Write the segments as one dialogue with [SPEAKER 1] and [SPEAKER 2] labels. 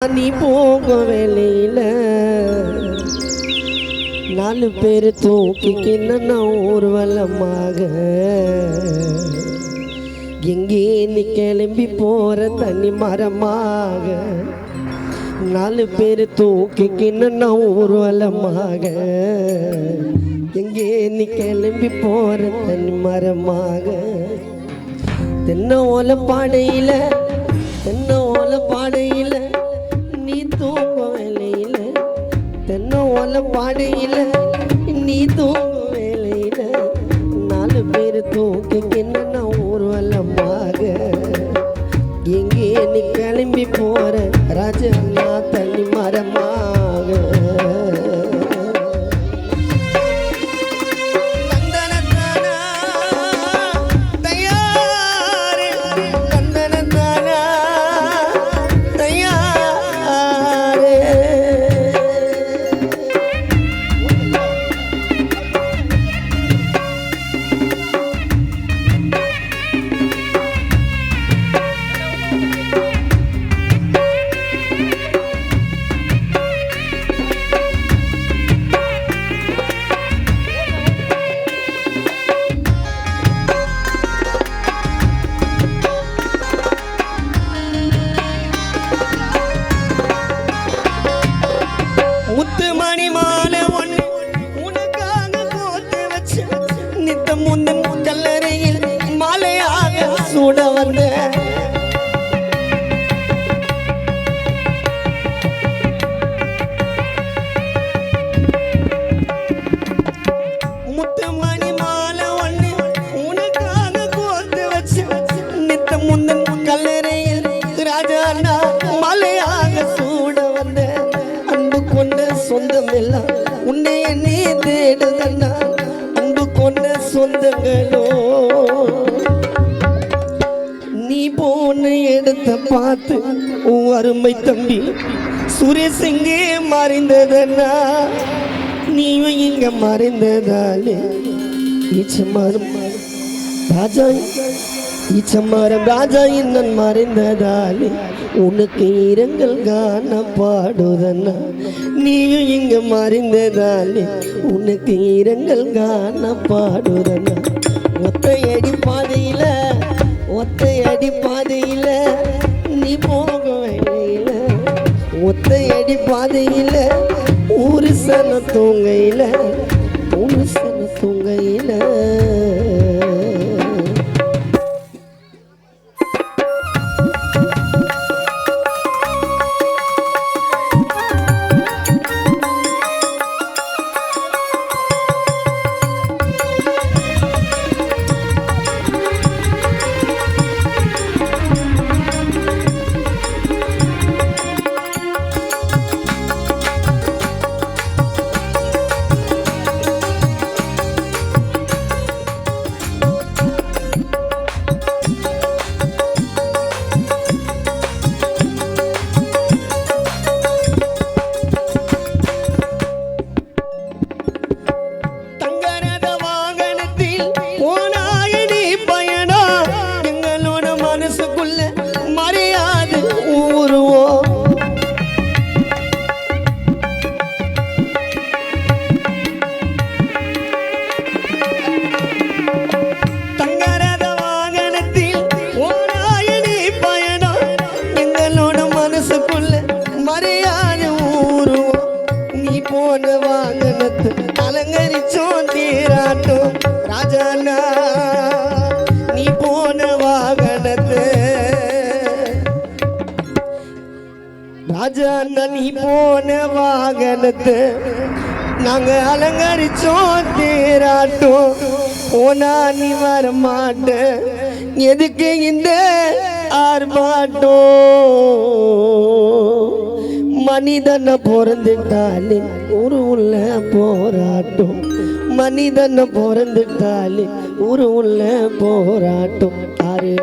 [SPEAKER 1] நீ போக வேலையில 4 பேர் தூக்கிக்கின்னு ஊர்வலமாக எங்கே நீ கிளம்பி போற தனி மரமாக 4 பேர் தூக்கிக்கின்னு ஊர்வலமாக எங்கே நீ கிளம்பி போற தனி மரமாக தென்ன ஓல பாடையில நீ தூங்க வேலையில தென்ன ஓல பாடையில நீ தூங்க வேலையில 4 பேர் தூக்கிக்கின்னு ஊர்வலமாக எங்கே நீ கிளம்பி போற ராஜண்ணா தனி மரமாக கல்லறையில் மாலையாக சூட வந்த முத்துமணி மாலை ஒண்ணு உனக்காக கோர்த்து வச்சு நித்த முந்தன் கல்லறையில் ராஜாண்ணா மாலையாக சூட வந்த அன்பு கொண்ட சொந்தம் எல்லாம் உன்னை என்னே தேடுதண்ணா கொண்ட சொந்தங்களோ நீ போன இடத்த பார்த்து உன் அருமை தம்பி சுரேஷ் எங்கே மறைந்ததன்னா நீயும் இங்க மறைந்ததாலே ஈச்சமரம் ராஜா இன்னன் மறைந்ததாலே உனக்கு இரங்கல் காண பாடுதன்னா நீயும் இங்க மறைந்ததாலே உனக்கு இரங்கல் காண பாடுதன்னா ஒத்தையடி பாதையில நீ போக வேலையில ஒத்தையடி பாதையில ஒரு சன தூங்கையில போன வாகனத்தை அலங்கரிச்சோம் தீராட்டும் ராஜாண்ணா நீ போன வாகனத்தை ராஜாண்ணா நீ போன வாகனத்தை நாங்க அலங்கரிச்சோம் தீராட்டும் போனா நீ வரமாட்ட எதுக்கு இந்த ஆர்ப்பாட்டம் மனிதனை பிறந்துட்டாலே ஒரு உள்ள போராட்டம் மனிதனை பிறந்துட்டாலே ஒரு உள்ள போராட்டம் 6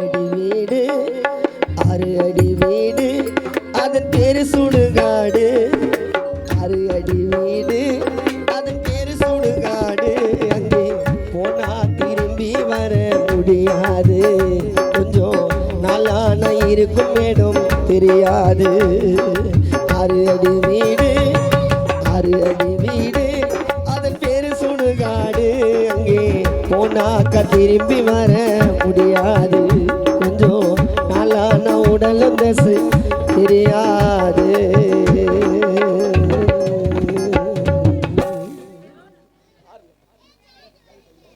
[SPEAKER 1] அடி வீடு அதன் பேரு சுடுகாடு 6 அடி வீடு அதன் பேரு சுடுகாடு அங்கே போனா திரும்பி வர முடியாது கொஞ்சம் நாளான இருக்கும் இடம் தெரியாது போனாக்கா திரும்பி வர முடியாது கொஞ்சம் நாளான உடலும் தசை தெரியாது